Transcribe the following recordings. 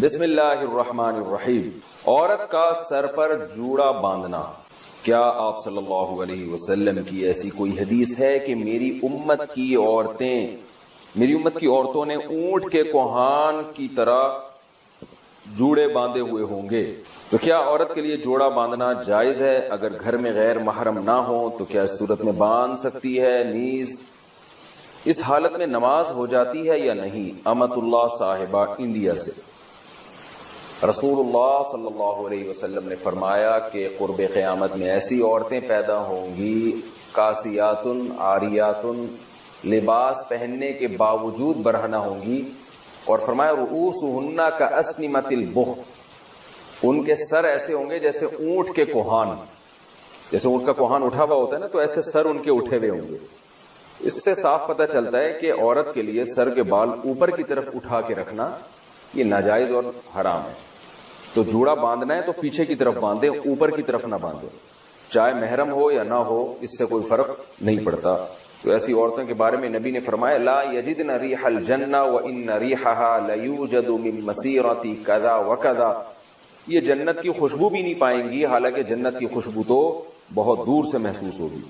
بسم اللہ الرحمن الرحیم۔ عورت کا سر پر جوڑا باندھنا، کیا آپ صلی اللہ علیہ وسلم کی ایسی کوئی حدیث ہے کہ میری امت کی عورتوں نے اونٹ کے کوہان کی طرح جوڑے باندھے ہوئے ہوں گے؟ تو کیا عورت کے لیے جوڑا باندھنا جائز ہے؟ اگر گھر میں غیر محرم نہ ہو تو کیا اس صورت میں باندھ سکتی ہے؟ نیز اس حالت میں نماز ہو جاتی ہے یا نہیں؟ امت اللہ صاحبہ انڈیا سے۔ رسول اللہ صلی اللہ علیہ وسلم نے فرمایا کہ قرب قیامت میں ایسی عورتیں پیدا ہوں گی کاسیات عاریات، لباس پہننے کے باوجود برہنہ ہوں گی، اور فرمایا رؤوسہن کاسنمۃ البخت، ان کے سر ایسے ہوں گے جیسے اونٹ کے کوہان، جیسے اونٹ کا کوہان اٹھا ہوا ہوتا ہے نا، تو ایسے سر ان کے اٹھے ہوئے ہوں گے۔ اس سے صاف پتہ چلتا ہے کہ عورت کے لیے سر کے بال اوپر کی طرف اٹھا کے رکھنا یہ ناجائز اور حرام ہے۔ تو جوڑا باندھنا ہے تو پیچھے کی طرف باندھے، اوپر کی طرف نہ باندھے، چاہے محرم ہو یا نہ ہو، اس سے کوئی فرق نہیں پڑتا۔ تو ایسی عورتوں کے بارے میں نبی نے فرمایا لا یجدن ریح الجنہ وان ریحها لیوجد من مسیرۃ کذا وکذا، یہ جنت کی خوشبو بھی نہیں پائیں گی، حالانکہ جنت کی خوشبو تو بہت دور سے محسوس ہوگی۔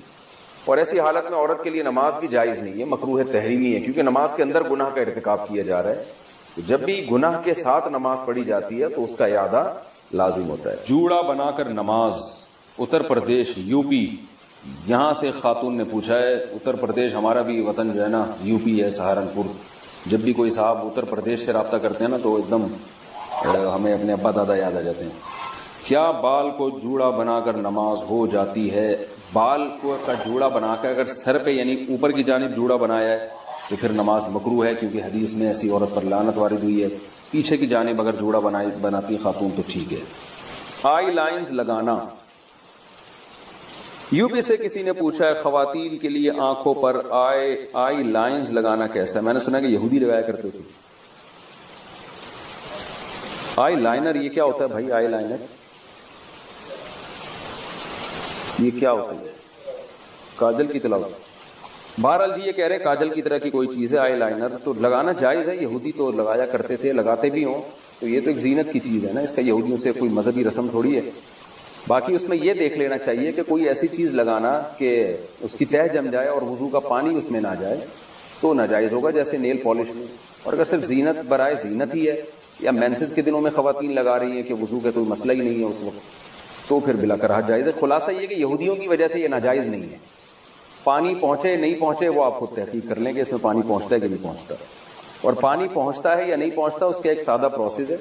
اور ایسی حالت میں عورت کے لیے نماز بھی جائز نہیں ہے، مکروہ تحریمی ہے، کیونکہ نماز کے اندر گناہ کا ارتکاب کیا جا رہا ہے۔ جب بھی گناہ کے ساتھ نماز پڑھی جاتی ہے تو اس کا اعادہ لازم ہوتا ہے۔ جوڑا بنا کر نماز، اتر پردیش یو پی، یہاں سے خاتون نے پوچھا ہے، اتر پردیش ہمارا بھی وطن جو ہے نا یو پی ہے، سہارنپور۔ جب بھی کوئی صاحب اتر پردیش سے رابطہ کرتے ہیں نا تو ایک دم ہمیں اپنے ابا دادا یاد آ جاتے ہیں۔ کیا بال کو جوڑا بنا کر نماز ہو جاتی ہے؟ بال کو کا جوڑا بنا کر اگر سر پہ یعنی اوپر کی جانب جوڑا بنایا ہے تو پھر نماز مکروہ ہے، کیونکہ حدیث میں ایسی عورت پر لعنت وارد ہوئی ہے۔ پیچھے کی جانب اگر جوڑا بناتی خاتون تو ٹھیک ہے۔ آئی لائنز لگانا، یو پی سے کسی نے پوچھا ہے خواتین کے لیے آنکھوں پر آئی لائنز لگانا کیسا ہے؟ میں نے سنا کہ یہودی لگایا کرتے تھے۔ آئی لائنر یہ کیا ہوتا ہے بھائی؟ آئی لائنر یہ کیا ہوتا ہے؟ کاجل کی طرح؟ بہرحال جی یہ کہہ رہے ہیں کاجل کی طرح کی کوئی چیز ہے آئی لائنر، تو لگانا جائز ہے، یہودی تو لگایا کرتے تھے، لگاتے بھی ہوں، تو یہ تو ایک زینت کی چیز ہے نا، اس کا یہودیوں سے کوئی مذہبی رسم تھوڑی ہے۔ باقی اس میں یہ دیکھ لینا چاہیے کہ کوئی ایسی چیز لگانا کہ اس کی تہ جم جائے اور وضو کا پانی اس میں نہ جائے تو ناجائز ہوگا، جیسے نیل پالش میں۔ اور اگر صرف زینت برائے زینت ہی ہے، یا مینسز کے دنوں میں خواتین لگا رہی ہیں کہ وضو کا کوئی مسئلہ ہی نہیں ہے اس وقت، تو پھر بلا کراہت جائز ہے۔ خلاصہ یہ کہ یہودیوں کی وجہ سے یہ ناجائز نہیں ہے۔ پانی پہنچے نہیں پہنچے وہ آپ خود تحقیق کر لیں کہ اس میں پانی پہنچتا ہے کہ نہیں پہنچتا، اور پانی پہنچتا ہے یا نہیں پہنچتا اس کا ایک سادہ پروسیس ہے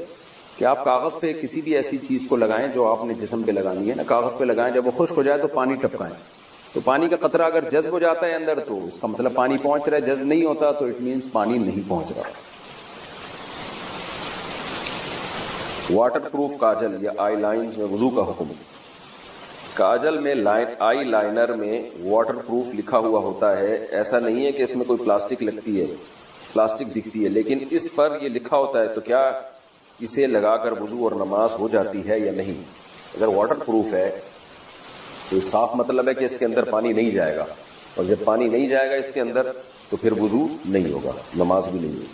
کہ آپ کاغذ پہ کسی بھی ایسی چیز کو لگائیں جو آپ نے جسم پہ لگانی ہے نا، کاغذ پہ لگائیں، جب وہ خشک ہو جائے تو پانی ٹپکائیں، تو پانی کا قطرہ اگر جذب ہو جاتا ہے اندر تو اس کا مطلب پانی پہنچ رہا ہے، جذب نہیں ہوتا تو اٹ مینس پانی نہیں پہنچ رہا۔ واٹر پروف کاجل یا آئی لائنز میں وضو کا حکم۔ کاجل میں آئی لائنر میں واٹر پروف لکھا ہوا ہوتا ہے، ایسا نہیں ہے کہ اس میں کوئی پلاسٹک لگتی ہے، پلاسٹک دکھتی ہے، لیکن اس پر یہ لکھا ہوتا ہے، تو کیا اسے لگا کر وضو اور نماز ہو جاتی ہے یا نہیں؟ اگر واٹر پروف ہے تو صاف مطلب ہے کہ اس کے اندر پانی نہیں جائے گا، اور جب پانی نہیں جائے گا اس کے اندر تو پھر وضو نہیں ہوگا، نماز بھی نہیں ہوگی۔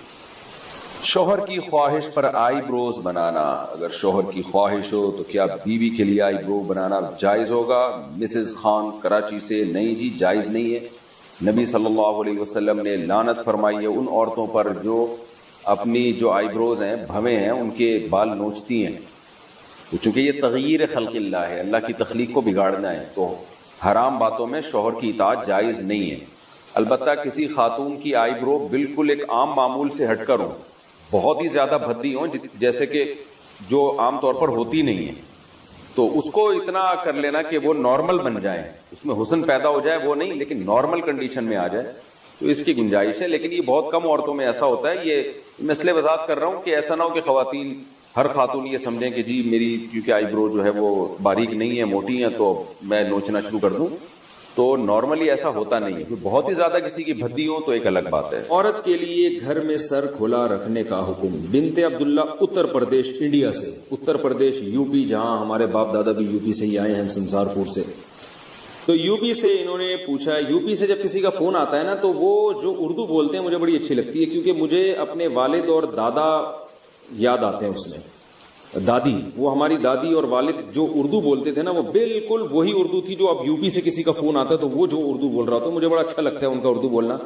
شوہر کی خواہش پر آئی بروز بنانا، اگر شوہر کی خواہش ہو تو کیا بیوی کے لیے آئی برو بنانا جائز ہوگا؟ مسز خان کراچی سے، نہیں جی جائز نہیں ہے۔ نبی صلی اللہ علیہ وسلم نے لعنت فرمائی ہے ان عورتوں پر جو اپنی جو آئی بروز ہیں، بھویں ہیں، ان کے بال نوچتی ہیں، چونکہ یہ تغییر خلق اللہ ہے، اللہ کی تخلیق کو بگاڑنا ہے، تو حرام باتوں میں شوہر کی اطاعت جائز نہیں ہے۔ البتہ کسی خاتون کی آئی برو بالکل ایک عام معمول سے ہٹ کر ہو، بہت ہی زیادہ بھدی ہوں جیسے کہ جو عام طور پر ہوتی نہیں ہے، تو اس کو اتنا کر لینا کہ وہ نارمل بن جائے، اس میں حسن پیدا ہو جائے وہ نہیں، لیکن نارمل کنڈیشن میں آ جائے تو اس کی گنجائش ہے، لیکن یہ بہت کم عورتوں میں ایسا ہوتا ہے۔ یہ مسئلے وضاحت کر رہا ہوں کہ ایسا نہ ہو کہ خواتین ہر خاتون یہ سمجھیں کہ جی میری کیونکہ آئی برو جو ہے وہ باریک نہیں ہے، موٹی ہیں، تو میں نوچنا شروع کر دوں، تو نارملی ایسا ہوتا نہیں ہے۔ بہت ہی زیادہ کسی کی بھدی ہو تو ایک الگ بات ہے۔ عورت کے لیے گھر میں سر کھلا رکھنے کا حکم۔ بنت عبداللہ اتر پردیش انڈیا سے، اتر پردیش یو پی، جہاں ہمارے باپ دادا بھی یو پی سے ہی آئے ہیں، سنسار پور سے، تو یو پی سے انہوں نے پوچھا۔ یو پی سے جب کسی کا فون آتا ہے نا تو وہ جو اردو بولتے ہیں مجھے بڑی اچھی لگتی ہے، کیونکہ مجھے اپنے والد اور دادا یاد آتے ہیں اس میں. دادی, وہ ہماری دادی اور والد جو اردو بولتے تھے نا, وہ بالکل وہی اردو تھی جو اب یو پی سے کسی کا فون آتا ہے تو وہ جو اردو بول رہا ہوتا ہے, مجھے بڑا اچھا لگتا ہے ان کا اردو بولنا,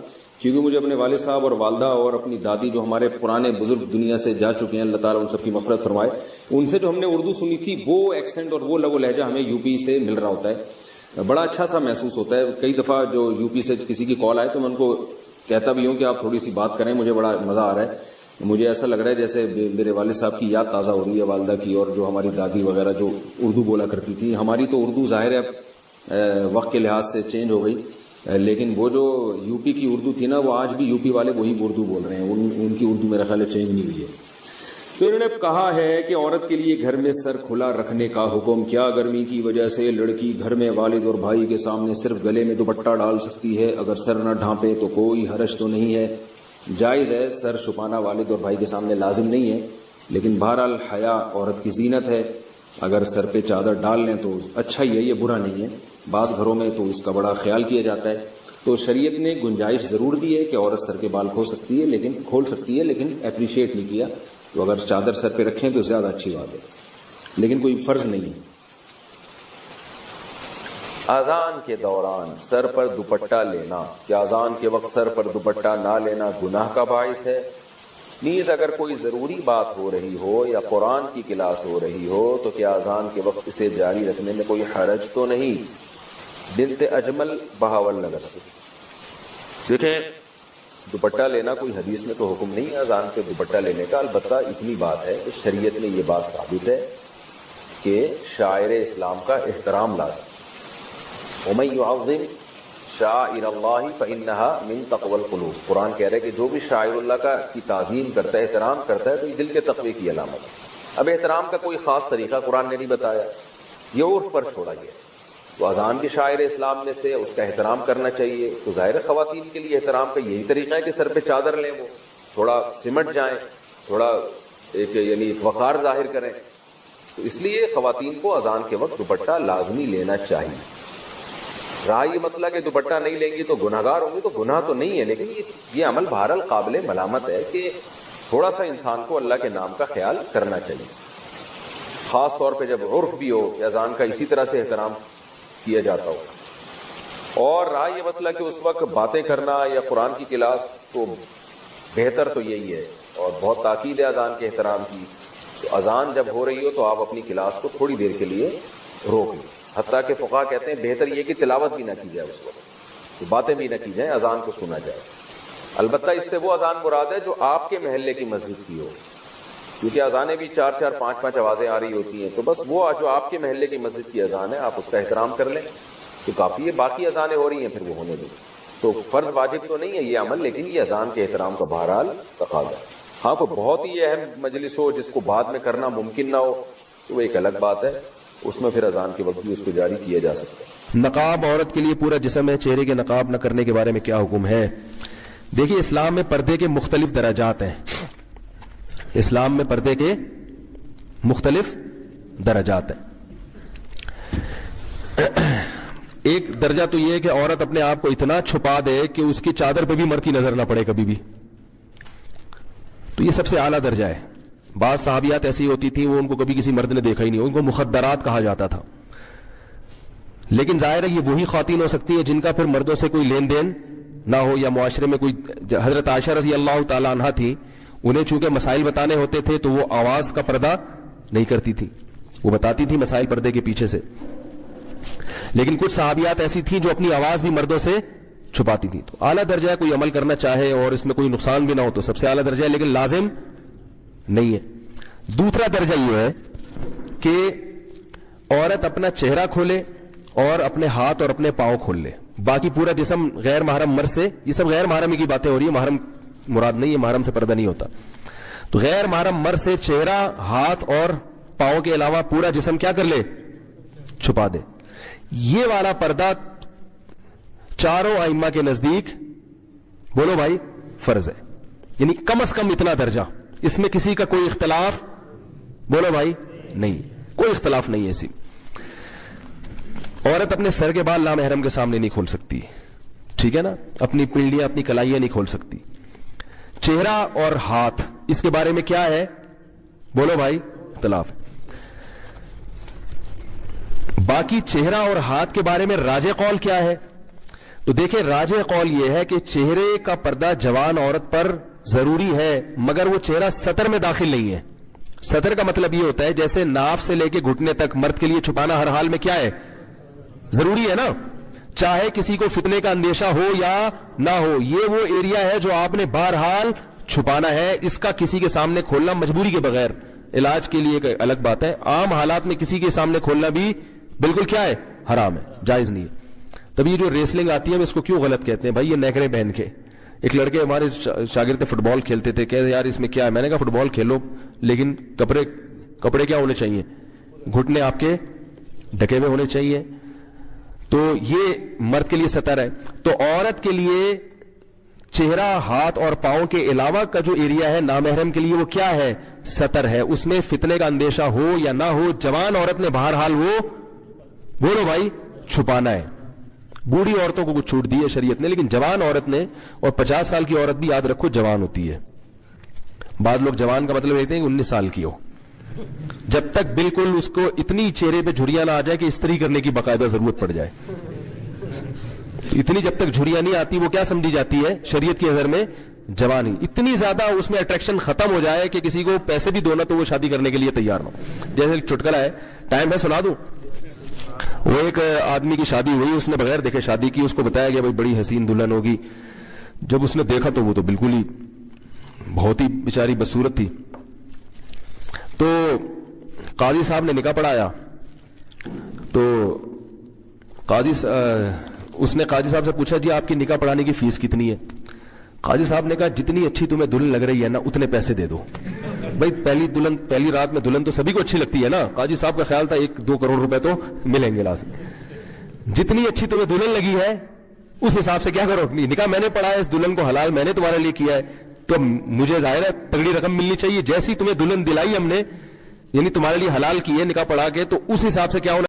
کیونکہ مجھے اپنے والد صاحب اور والدہ اور اپنی دادی جو ہمارے پرانے بزرگ دنیا سے جا چکے ہیں, اللہ تعالیٰ ان سب کی مغفرت فرمائے, ان سے جو ہم نے اردو سنی تھی وہ ایکسنٹ اور وہ لگ و لہجہ ہمیں یو پی سے مل رہا ہوتا ہے, بڑا اچھا سا محسوس ہوتا ہے. کئی دفعہ جو یو پی سے کسی کی کال آئے تو میں ان کو کہتا بھی ہوں کہ آپ تھوڑی سی بات کریں, مجھے بڑا مزہ آ رہا ہے. مجھے ایسا لگ رہا ہے جیسے میرے والد صاحب کی یاد تازہ ہو رہی ہے, والدہ کی, اور جو ہماری دادی وغیرہ جو اردو بولا کرتی تھی. ہماری تو اردو ظاہر ہے وقت کے لحاظ سے چینج ہو گئی, لیکن وہ جو یو پی کی اردو تھی نا, وہ آج بھی یو پی والے وہی اردو بول رہے ہیں, ان کی اردو میرا خیال ہے چینج نہیں ہوئی ہے. تو انہوں نے کہا ہے کہ عورت کے لیے گھر میں سر کھلا رکھنے کا حکم, کیا گرمی کی وجہ سے لڑکی گھر میں والد اور بھائی کے سامنے صرف گلے میں دوپٹہ ڈال سکتی ہے؟ اگر سر نہ ڈھانپے تو کوئی حرج تو نہیں ہے, جائز ہے. سر چھپانا والد اور بھائی کے سامنے لازم نہیں ہے, لیکن بہرحال حیا عورت کی زینت ہے. اگر سر پہ چادر ڈال لیں تو اچھا ہی ہے, یہ برا نہیں ہے. بعض گھروں میں تو اس کا بڑا خیال کیا جاتا ہے. تو شریعت نے گنجائش ضرور دی ہے کہ عورت سر کے بال کھول سکتی ہے, لیکن اپریشیٹ نہیں کیا. تو اگر چادر سر پہ رکھیں تو زیادہ اچھی بات ہے, لیکن کوئی فرض نہیں ہے. اذان کے دوران سر پر دوپٹہ لینا, کیا اذان کے وقت سر پر دوپٹہ نہ لینا گناہ کا باعث ہے؟ نیز اگر کوئی ضروری بات ہو رہی ہو یا قرآن کی کلاس ہو رہی ہو تو کیا اذان کے وقت اسے جاری رکھنے میں کوئی حرج تو نہیں؟ بنت اجمل بہاول نگر سے. دیکھیں, دوپٹہ لینا کوئی حدیث میں تو حکم نہیں ہے اذان پہ دوپٹہ لینے کا, البتہ اتنی بات ہے کہ شریعت نے یہ بات ثابت ہے کہ شاعر اسلام کا احترام لازم. وَمَن يُعَظِّمْ شَعَائِرَ اللَّهِ فَإِنَّهَا مِن تَقْوَى الْقُلُوبِ. قرآن کہہ رہا ہے کہ جو بھی شاعر اللہ کی تعظیم کرتا ہے, احترام کرتا ہے, تو یہ دل کے تقوی کی علامت ہے. اب احترام کا کوئی خاص طریقہ قرآن نے نہیں بتایا, یہ عرف پر چھوڑا گیا. تو اذان کے شاعر اسلام میں سے اس کا احترام کرنا چاہیے. تو ظاہر خواتین کے لیے احترام کا یہی طریقہ ہے کہ سر پہ چادر لیں, وہ تھوڑا سمٹ جائیں, تھوڑا ایک یعنی وقار ظاہر کریں. تو اس لیے خواتین کو اذان کے وقت دوپٹہ لازمی لینا چاہیے. رہا یہ مسئلہ کہ دوپٹہ نہیں لیں گی تو گناہگار ہوں گے, تو گناہ تو نہیں ہے, لیکن یہ عمل بہرحال قابل ملامت ہے کہ تھوڑا سا انسان کو اللہ کے نام کا خیال کرنا چاہیے, خاص طور پہ جب عرف بھی ہو کہ اذان کا اسی طرح سے احترام کیا جاتا ہو. اور رہا یہ مسئلہ کہ اس وقت باتیں کرنا یا قرآن کی کلاس, تو بہتر تو یہی ہے اور بہت تاکید ہے اذان کے احترام کی. تو اذان جب ہو رہی ہو تو آپ اپنی کلاس کو تھوڑی دیر کے لیے روک لیں. حتیٰ کہ فقہا کہتے ہیں بہتر یہ کہ تلاوت بھی نہ کی جائے اس وقت, تو باتیں بھی نہ کی جائیں, اذان کو سنا جائے. البتہ اس سے وہ اذان مراد ہے جو آپ کے محلے کی مسجد کی ہو, کیونکہ اذانیں بھی 4-4 5-5 آوازیں آ رہی ہوتی ہیں. تو بس وہ جو آپ کے محلے کی مسجد کی اذان ہے آپ اس کا احترام کر لیں تو کافی ہے. باقی اذانیں ہو رہی ہیں پھر وہ ہونے دیں. تو فرض واجب تو نہیں ہے یہ عمل, لیکن یہ اذان کے احترام کا بہرحال تقاضا ہے. ہاں کوئی بہت ہی اہم مجلس ہو جس کو بعد میں کرنا ممکن نہ ہو تو وہ ایک الگ بات ہے, اس میں پھر اذان کے وقت بھی اس کو جاری کیا جا سکتا ہے. نقاب عورت کے لیے پورا جسم ہے, چہرے کے نقاب نہ کرنے کے بارے میں کیا حکم ہے؟ دیکھیے, اسلام میں پردے کے مختلف درجات ہیں. اسلام میں پردے کے مختلف درجات ہیں. ایک درجہ تو یہ ہے کہ عورت اپنے آپ کو اتنا چھپا دے کہ اس کی چادر پہ بھی مرد کی نظر نہ پڑے کبھی بھی, تو یہ سب سے اعلیٰ درجہ ہے. بعض صحابیات ایسی ہوتی تھیں وہ ان کو کبھی کسی مرد نے دیکھا ہی نہیں, ان کو مخدرات کہا جاتا تھا. لیکن ظاہر ہے یہ وہی خواتین ہو سکتی ہیں جن کا پھر مردوں سے کوئی لین دین نہ ہو یا معاشرے میں کوئی. حضرت عائشہ رضی اللہ تعالی عنہا تھی, انہیں چونکہ مسائل بتانے ہوتے تھے تو وہ آواز کا پردہ نہیں کرتی تھی, وہ بتاتی تھی مسائل پردے کے پیچھے سے. لیکن کچھ صحابیات ایسی تھیں جو اپنی آواز بھی مردوں سے چھپاتی تھی. تو اعلیٰ درجہ ہے, کوئی عمل کرنا چاہے اور اس میں کوئی نقصان بھی نہ ہو تو سب سے اعلیٰ درجہ ہے, لیکن لازم نہیں ہے. دوسرا درجہ یہ ہے کہ عورت اپنا چہرہ کھولے اور اپنے ہاتھ اور اپنے پاؤں کھول لے, باقی پورا جسم غیر محرم مرد سے. یہ سب غیر محرمی کی باتیں ہو رہی ہیں, محرم مراد نہیں ہے, محرم سے پردہ نہیں ہوتا. تو غیر محرم مرد سے چہرہ, ہاتھ اور پاؤں کے علاوہ پورا جسم کیا کر لے, چھپا دے. یہ والا پردہ چاروں ائمہ کے نزدیک بولو بھائی فرض ہے, یعنی کم از کم اتنا درجہ. اس میں کسی کا کوئی اختلاف بولو بھائی نہیں, کوئی اختلاف نہیں ہے. ایسی عورت اپنے سر کے بال نامحرم کے سامنے نہیں کھول سکتی, ٹھیک ہے نا, اپنی پنڈلیاں اپنی کلائیاں نہیں کھول سکتی. چہرہ اور ہاتھ اس کے بارے میں کیا ہے, بولو بھائی اختلاف ہے. باقی چہرہ اور ہاتھ کے بارے میں راجح قول کیا ہے؟ تو دیکھیں راجح قول یہ ہے کہ چہرے کا پردہ جوان عورت پر ضروری ہے مگر وہ چہرہ سطر میں داخل نہیں ہے. سطر کا مطلب یہ ہوتا ہے جیسے ناف سے لے کے گھٹنے تک مرد کے لیے چھپانا ہر حال میں کیا ہے؟ ضروری ہے نا. چاہے کسی کو فتنے کا اندیشہ ہو یا نہ ہو, یہ وہ ایریا ہے جو آپ نے بہرحال چھپانا ہے. اس کا کسی کے سامنے کھولنا مجبوری کے بغیر, علاج کے لیے ایک الگ بات ہے, عام حالات میں کسی کے سامنے کھولنا بھی بالکل کیا ہے؟ حرام ہے, جائز نہیں ہے. تب یہ جو ریسلنگ آتی ہے اس کو کیوں غلط کہتے ہیں بھائی؟ یہ نیکریں پہن کے. ایک لڑکے ہمارے شاگرد فٹ بال کھیلتے تھے, کہتے یار اس میں کیا ہے؟ میں نے کہا فٹ بال کھیلو لیکن کپڑے کیا ہونے چاہیے؟ گھٹنے آپ کے ڈھکے ہوئے ہونے چاہیے. تو یہ مرد کے لیے سطر ہے. تو عورت کے لیے چہرہ, ہاتھ اور پاؤں کے علاوہ کا جو ایریا ہے نامحرم کے لیے وہ کیا ہے؟ سطر ہے. اس میں فتنے کا اندیشہ ہو یا نہ ہو, جوان عورت نے بہرحال وہ بولو بھائی چھپانا ہے. بوڑھی عورتوں کو کچھ چھوٹ دی ہے شریعت نے, لیکن جوان عورت نے, اور 50 سال کی عورت بھی یاد رکھو جوان ہوتی ہے. بعض لوگ جوان کا مطلب کہتے ہیں کہ 19 سال کی ہو, جب تک بالکل اس کو اتنی چہرے پہ جھریاں نہ آ جائے کہ استری کرنے کی باقاعدہ ضرورت پڑ جائے, اتنی جب تک جھریاں نہیں آتی وہ کیا سمجھی جاتی ہے شریعت کی نظر میں؟ جوانی. اتنی زیادہ اس میں اٹریکشن ختم ہو جائے کہ کسی کو پیسے بھی دو نا تو وہ شادی کرنے کے لیے تیار ہو. جیسے ایک چٹکلا ہے, ٹائم ہے سنا دوں. وہ ایک آدمی کی شادی ہوئی, اس نے بغیر دیکھے شادی کی. اس کو بتایا گیا بھائی بڑی حسین دلہن ہوگی. جب اس نے دیکھا تو وہ تو بالکل ہی بہت ہی بیچاری بدصورت تھی. تو قاضی صاحب نے نکاح پڑھایا. تو اس نے قاضی صاحب سے پوچھا جی آپ کی نکاح پڑھانے کی فیس کتنی ہے؟ قاضی صاحب نے کہا جتنی اچھی تمہیں دلہن لگ رہی ہے نا اتنے پیسے دے دو. بھائی پہلی رات میں دلہن تو سبھی کو اچھی لگتی ہے نا. قاضی صاحب کا خیال تھا 1-2 کروڑ روپے تو ملیں گے لازم. جتنی اچھی تمہیں دلہن لگی ہے اس حساب سے کیا کرو, نکاح میں نے پڑھا ہے, اس دلہن کو حلال میں نے تمہارے لیے کیا ہے, تو مجھے ظاہر ہے تگڑی رقم ملنی چاہیے. جیسی تمہیں دلہن دلائی ہم نے, یعنی تمہارے لیے حلال کی ہے نکاح پڑھا کے, تو اس حساب سے کیا ہونا